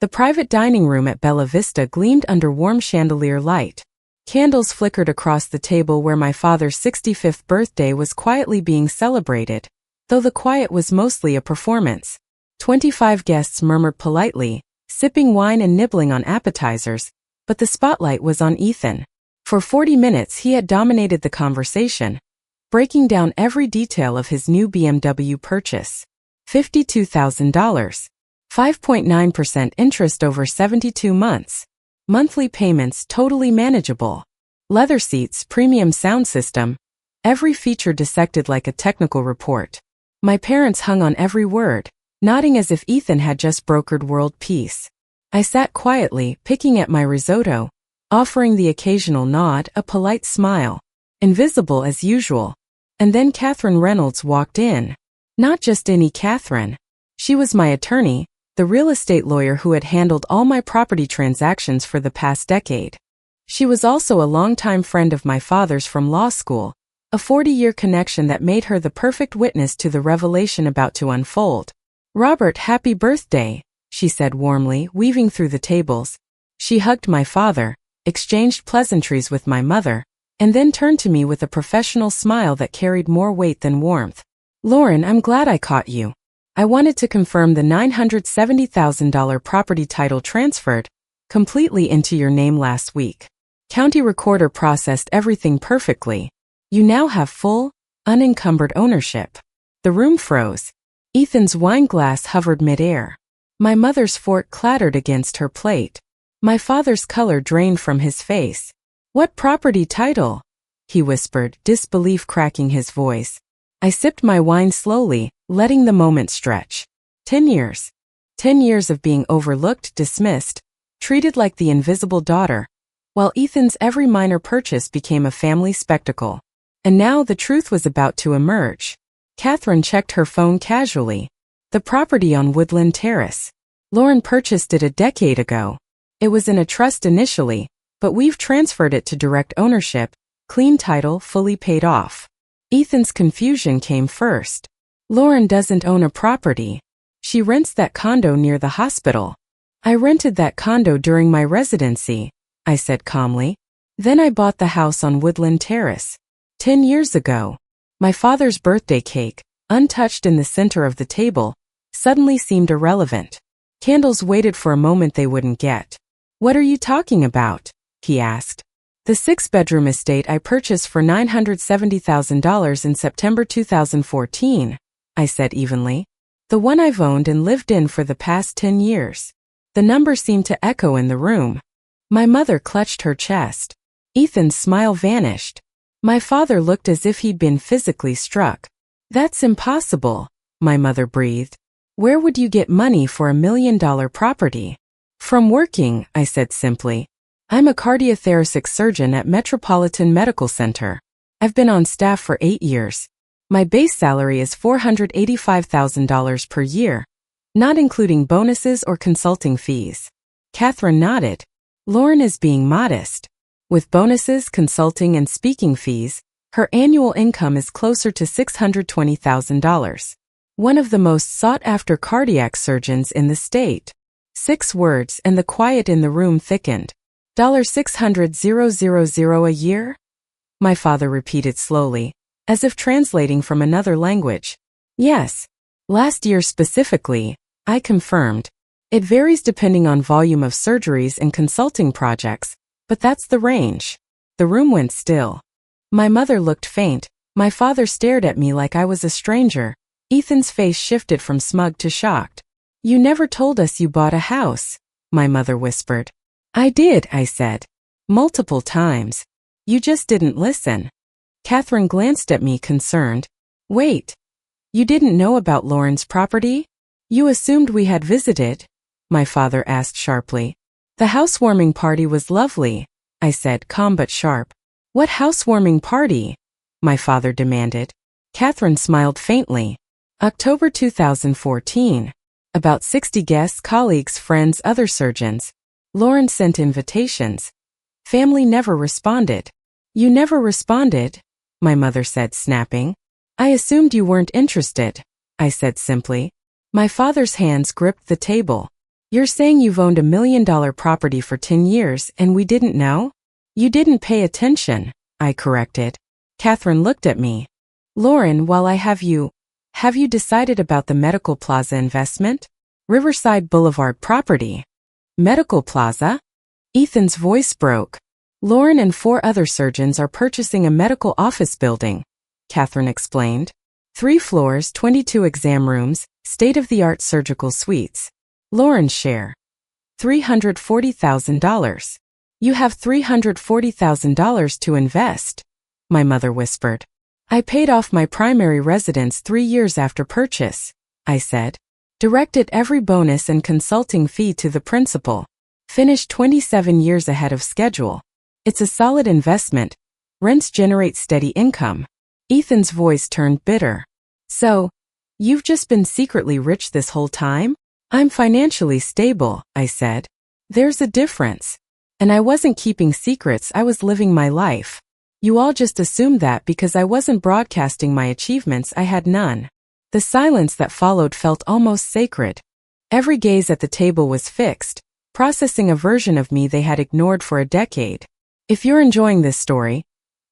The private dining room at Bella Vista gleamed under warm chandelier light. Candles flickered across the table where my father's 65th birthday was quietly being celebrated, though the quiet was mostly a performance. 25 guests murmured politely, sipping wine and nibbling on appetizers, but the spotlight was on Ethan. For 40 minutes he had dominated the conversation, breaking down every detail of his new BMW purchase. $52,000. 5.9% interest over 72 months. Monthly payments totally manageable. Leather seats, premium sound system. Every feature dissected like a technical report. My parents hung on every word, nodding as if Ethan had just brokered world peace. I sat quietly, picking at my risotto, offering the occasional nod, a polite smile. Invisible as usual. And then Catherine Reynolds walked in. Not just any Catherine. She was my attorney, the real estate lawyer who had handled all my property transactions for the past decade. She was also a longtime friend of my father's from law school, a 40-year connection that made her the perfect witness to the revelation about to unfold. "Robert, happy birthday," she said warmly, weaving through the tables. She hugged my father, exchanged pleasantries with my mother, and then turned to me with a professional smile that carried more weight than warmth. "Lauren, I'm glad I caught you. I wanted to confirm the $970,000 property title transferred completely into your name last week. County recorder processed everything perfectly. You now have full, unencumbered ownership." The room froze. Ethan's wine glass hovered midair. My mother's fork clattered against her plate. My father's color drained from his face. "What property title?" he whispered, disbelief cracking his voice. I sipped my wine slowly, letting the moment stretch. 10 years. 10 years of being overlooked, dismissed, treated like the invisible daughter, while Ethan's every minor purchase became a family spectacle. And now the truth was about to emerge. Catherine checked her phone casually. The property on Woodland Terrace. Lauren purchased it a decade ago. It was in a trust initially, but we've transferred it to direct ownership, clean title, fully paid off. Ethan's confusion came first. Lauren doesn't own a property. She rents that condo near the hospital. I rented that condo during my residency, I said calmly. Then I bought the house on Woodland Terrace. 10 years ago. My father's birthday cake, untouched in the center of the table, suddenly seemed irrelevant. Candles waited for a moment they wouldn't get. "What are you talking about?" he asked. "The 6-bedroom estate I purchased for $970,000 in September 2014, I said evenly. "The one I've owned and lived in for the past 10 years. The number seemed to echo in the room. My mother clutched her chest. Ethan's smile vanished. My father looked as if he'd been physically struck. "That's impossible," my mother breathed. "Where would you get money for $1 million property?" "From working," I said simply. "I'm a cardiothoracic surgeon at Metropolitan Medical Center. I've been on staff for 8 years. My base salary is $485,000 per year, not including bonuses or consulting fees." Catherine nodded. Lauren is being modest. With bonuses, consulting, and speaking fees, her annual income is closer to $620,000. One of the most sought-after cardiac surgeons in the state. 6 words and the quiet in the room thickened. $600,000 a year? My father repeated slowly, as if translating from another language. "Yes. Last year specifically," I confirmed. "It varies depending on volume of surgeries and consulting projects, but that's the range." The room went still. My mother looked faint. My father stared at me like I was a stranger. Ethan's face shifted from smug to shocked. "You never told us you bought a house," my mother whispered. "I did," I said. "Multiple times. You just didn't listen." Catherine glanced at me concerned. "Wait. You didn't know about Lauren's property? You assumed we had visited?" my father asked sharply. "The housewarming party was lovely," I said, calm but sharp. "What housewarming party?" my father demanded. Catherine smiled faintly. "October 2014. About 60 guests, colleagues, friends, other surgeons. Lauren sent invitations. Family never responded." "You never responded?" my mother said, snapping. "I assumed you weren't interested," I said simply. My father's hands gripped the table. You're saying you've owned $1 million property for 10 years and we didn't know? You didn't pay attention, I corrected. Catherine looked at me. Lauren, while I have you decided about the Medical Plaza investment? Riverside Boulevard property. Medical Plaza? Ethan's voice broke. Lauren and 4 other surgeons are purchasing a medical office building, Catherine explained. 3 floors, 22 exam rooms, state-of-the-art surgical suites. Lauren's share. $340,000. You have $340,000 to invest, my mother whispered. I paid off my primary residence 3 years after purchase, I said. Directed every bonus and consulting fee to the principal. Finished 27 years ahead of schedule. It's a solid investment. Rents generate steady income. Ethan's voice turned bitter. So, you've just been secretly rich this whole time? I'm financially stable, I said. There's a difference. And I wasn't keeping secrets, I was living my life. You all just assumed that because I wasn't broadcasting my achievements, I had none. The silence that followed felt almost sacred. Every gaze at the table was fixed, processing a version of me they had ignored for a decade. If you're enjoying this story,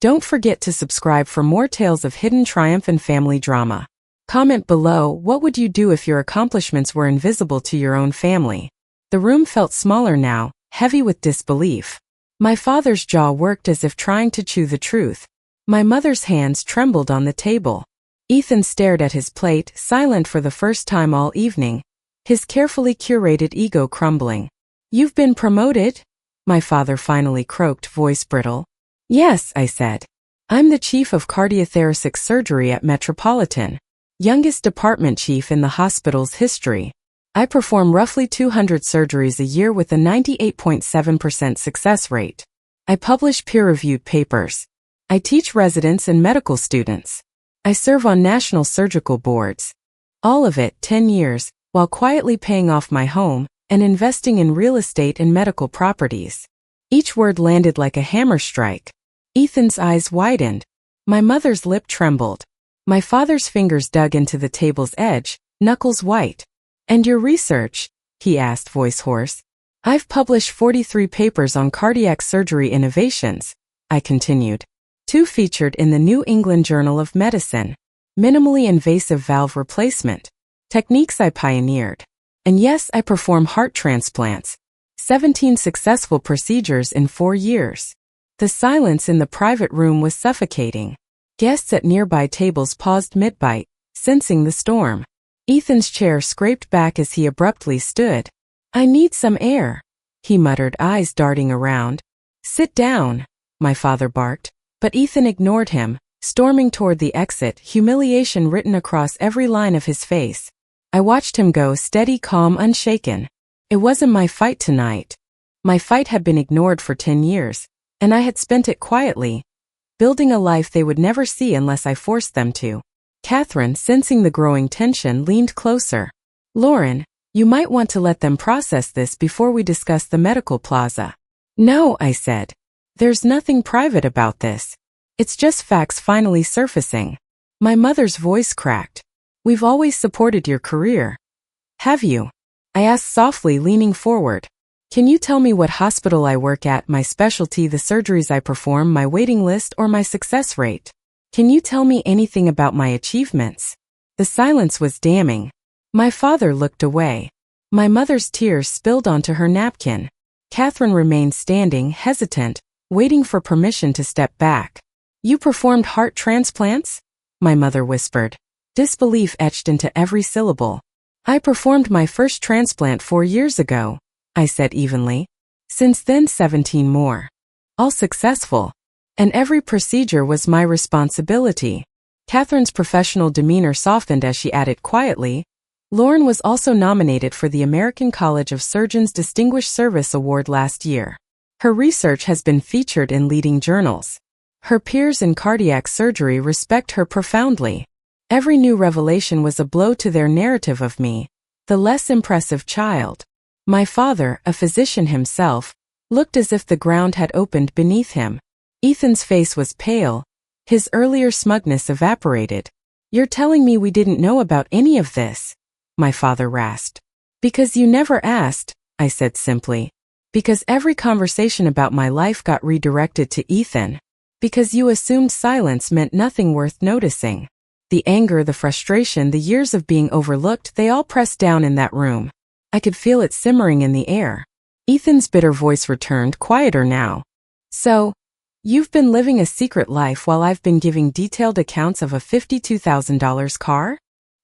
don't forget to subscribe for more tales of hidden triumph and family drama. Comment below, what would you do if your accomplishments were invisible to your own family? The room felt smaller now, heavy with disbelief. My father's jaw worked as if trying to chew the truth. My mother's hands trembled on the table. Ethan stared at his plate, silent for the first time all evening, his carefully curated ego crumbling. You've been promoted? My father finally croaked, voice brittle. Yes, I said. I'm the chief of cardiothoracic surgery at Metropolitan. Youngest department chief in the hospital's history. I perform roughly 200 surgeries a year with a 98.7% success rate. I publish peer-reviewed papers. I teach residents and medical students. I serve on national surgical boards. All of it 10 years, while quietly paying off my home and investing in real estate and medical properties. Each word landed like a hammer strike. Ethan's eyes widened. My mother's lip trembled. My father's fingers dug into the table's edge, knuckles white. And your research? He asked, voice hoarse. I've published 43 papers on cardiac surgery innovations, I continued. 2 featured in the New England Journal of Medicine. Minimally invasive valve replacement. Techniques I pioneered. And yes, I perform heart transplants. 17 successful procedures in 4 years. The silence in the private room was suffocating. Guests at nearby tables paused mid-bite, sensing the storm. Ethan's chair scraped back as he abruptly stood. I need some air, he muttered, eyes darting around. Sit down, my father barked, but Ethan ignored him, storming toward the exit, humiliation written across every line of his face. I watched him go, steady, calm, unshaken. It wasn't my fight tonight. My fight had been ignored for 10 years, and I had spent it quietly, building a life they would never see unless I forced them to. Catherine, sensing the growing tension, leaned closer. Lauren, you might want to let them process this before we discuss the Medical Plaza. No, I said. There's nothing private about this. It's just facts finally surfacing. My mother's voice cracked. We've always supported your career. Have you? I asked softly, leaning forward. Can you tell me what hospital I work at, my specialty, the surgeries I perform, my waiting list, or my success rate? Can you tell me anything about my achievements? The silence was damning. My father looked away. My mother's tears spilled onto her napkin. Catherine remained standing, hesitant, waiting for permission to step back. You performed heart transplants? My mother whispered. Disbelief etched into every syllable. I performed my first transplant 4 years ago, I said evenly. Since then 17 more. All successful. And every procedure was my responsibility. Catherine's professional demeanor softened as she added quietly, Lauren was also nominated for the American College of Surgeons Distinguished Service Award last year. Her research has been featured in leading journals. Her peers in cardiac surgery respect her profoundly. Every new revelation was a blow to their narrative of me, the less impressive child. My father, a physician himself, looked as if the ground had opened beneath him. Ethan's face was pale. His earlier smugness evaporated. You're telling me we didn't know about any of this? My father rasped. Because you never asked, I said simply. Because every conversation about my life got redirected to Ethan. Because you assumed silence meant nothing worth noticing. The anger, the frustration, the years of being overlooked, they all pressed down in that room. I could feel it simmering in the air. Ethan's bitter voice returned, quieter now. So, you've been living a secret life while I've been giving detailed accounts of a $52,000 car?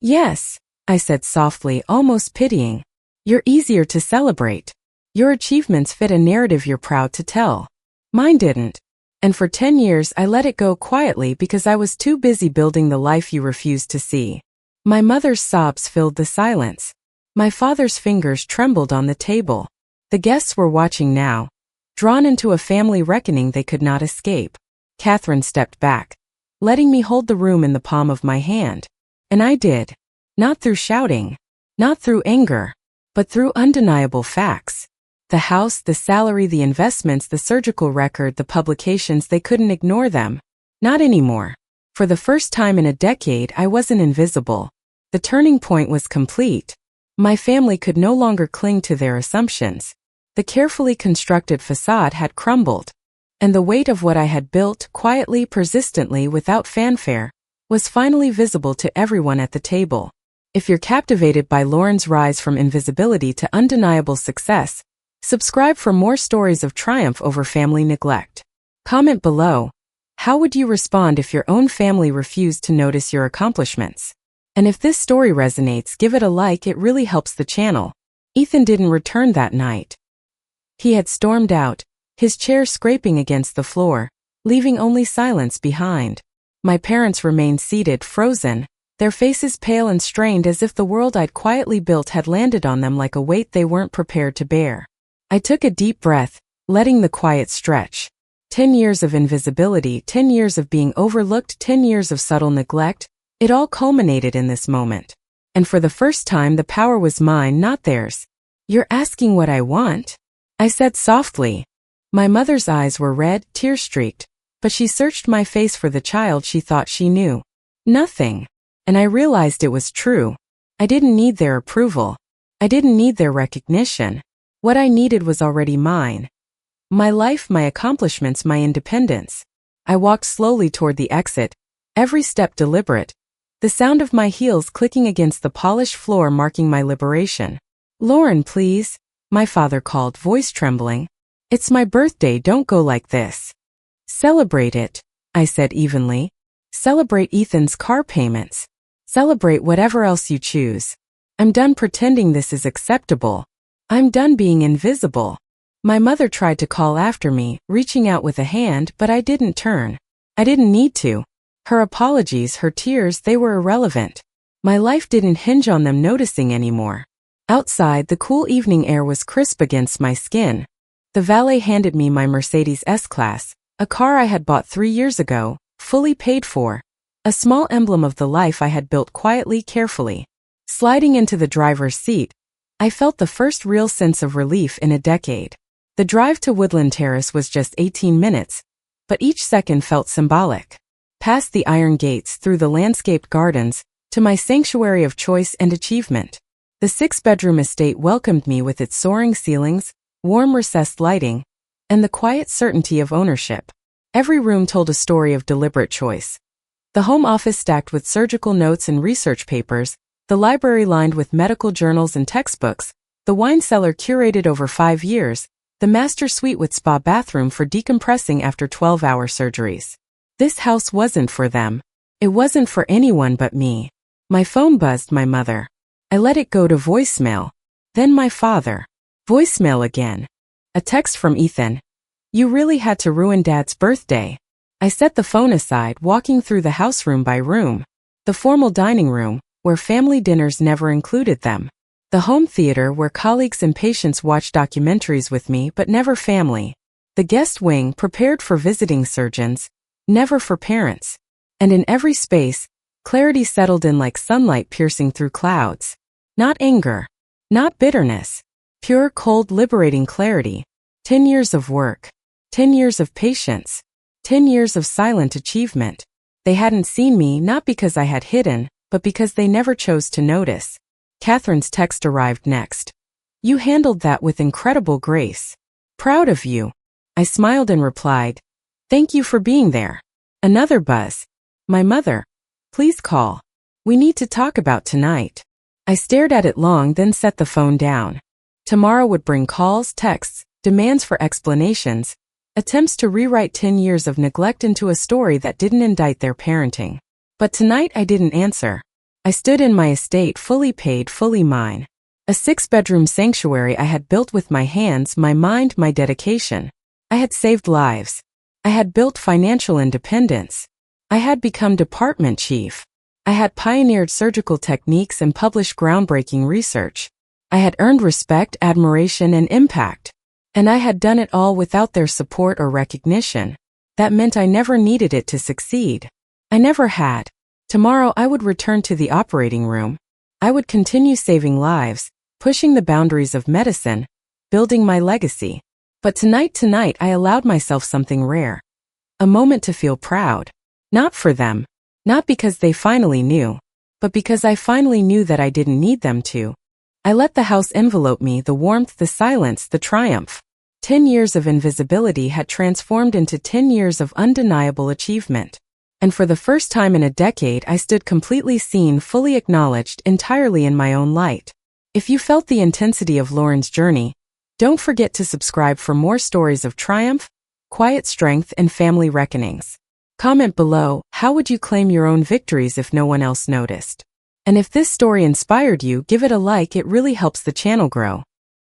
Yes, I said softly, almost pitying. You're easier to celebrate. Your achievements fit a narrative you're proud to tell. Mine didn't. And for 10 years I let it go quietly because I was too busy building the life you refused to see. My mother's sobs filled the silence. My father's fingers trembled on the table. The guests were watching now, drawn into a family reckoning they could not escape. Catherine stepped back, letting me hold the room in the palm of my hand. And I did. Not through shouting, not through anger, but through undeniable facts. The house, the salary, the investments, the surgical record, the publications, they couldn't ignore them. Not anymore. For the first time in a decade, I wasn't invisible. The turning point was complete. My family could no longer cling to their assumptions. The carefully constructed facade had crumbled. And the weight of what I had built, quietly, persistently, without fanfare, was finally visible to everyone at the table. If you're captivated by Lauren's rise from invisibility to undeniable success, subscribe for more stories of triumph over family neglect. Comment below. How would you respond if your own family refused to notice your accomplishments? And if this story resonates, give it a like, it really helps the channel. Ethan didn't return that night. He had stormed out, his chair scraping against the floor, leaving only silence behind. My parents remained seated, frozen, their faces pale and strained as if the world I'd quietly built had landed on them like a weight they weren't prepared to bear. I took a deep breath, letting the quiet stretch. 10 years of invisibility, 10 years of being overlooked, 10 years of subtle neglect, it all culminated in this moment. And for the first time the power was mine, not theirs. You're asking what I want? I said softly. My mother's eyes were red, tear-streaked, but she searched my face for the child she thought she knew. Nothing. And I realized it was true. I didn't need their approval. I didn't need their recognition. What I needed was already mine. My life, my accomplishments, my independence. I walked slowly toward the exit, every step deliberate, the sound of my heels clicking against the polished floor marking my liberation. Lauren, please, my father called, voice trembling. It's my birthday, don't go like this. Celebrate it, I said evenly. Celebrate Ethan's car payments. Celebrate whatever else you choose. I'm done pretending this is acceptable. I'm done being invisible. My mother tried to call after me, reaching out with a hand, but I didn't turn. I didn't need to. Her apologies, her tears, they were irrelevant. My life didn't hinge on them noticing anymore. Outside, the cool evening air was crisp against my skin. The valet handed me my Mercedes S-Class, a car I had bought 3 years ago, fully paid for. A small emblem of the life I had built quietly, carefully. Sliding into the driver's seat, I felt the first real sense of relief in a decade. The drive to Woodland Terrace was just 18 minutes, but each second felt symbolic. Past the iron gates, through the landscaped gardens, to my sanctuary of choice and achievement. The 6-bedroom estate welcomed me with its soaring ceilings, warm recessed lighting, and the quiet certainty of ownership. Every room told a story of deliberate choice. The home office stacked with surgical notes and research papers, the library lined with medical journals and textbooks, the wine cellar curated over 5 years, the master suite with spa bathroom for decompressing after 12-hour surgeries. This house wasn't for them. It wasn't for anyone but me. My phone buzzed, my mother. I let it go to voicemail. Then my father. Voicemail again. A text from Ethan. You really had to ruin Dad's birthday. I set the phone aside, walking through the house room by room. The formal dining room, where family dinners never included them. The home theater, where colleagues and patients watched documentaries with me but never family. The guest wing, prepared for visiting surgeons, never for parents. And in every space, clarity settled in like sunlight piercing through clouds. Not anger. Not bitterness. Pure, cold, liberating clarity. 10 years of work. 10 years of patience. 10 years of silent achievement. They hadn't seen me, not because I had hidden, but because they never chose to notice. Catherine's text arrived next. You handled that with incredible grace. Proud of you. I smiled and replied, thank you for being there. Another buzz. My mother. Please call. We need to talk about tonight. I stared at it long, then set the phone down. Tomorrow would bring calls, texts, demands for explanations, attempts to rewrite 10 years of neglect into a story that didn't indict their parenting. But tonight I didn't answer. I stood in my estate, fully paid, fully mine. A 6-bedroom sanctuary I had built with my hands, my mind, my dedication. I had saved lives. I had built financial independence. I had become department chief. I had pioneered surgical techniques and published groundbreaking research. I had earned respect, admiration, and impact. And I had done it all without their support or recognition. That meant I never needed it to succeed. I never had. Tomorrow I would return to the operating room. I would continue saving lives, pushing the boundaries of medicine, building my legacy. But tonight I allowed myself something rare. A moment to feel proud. Not for them. Not because they finally knew. But because I finally knew that I didn't need them to. I let the house envelope me, the warmth, the silence, the triumph. 10 years of invisibility had transformed into 10 years of undeniable achievement. And for the first time in a decade, I stood completely seen, fully acknowledged, entirely in my own light. If you felt the intensity of Lauren's journey, don't forget to subscribe for more stories of triumph, quiet strength, and family reckonings. Comment below, how would you claim your own victories if no one else noticed? And if this story inspired you, give it a like, it really helps the channel grow.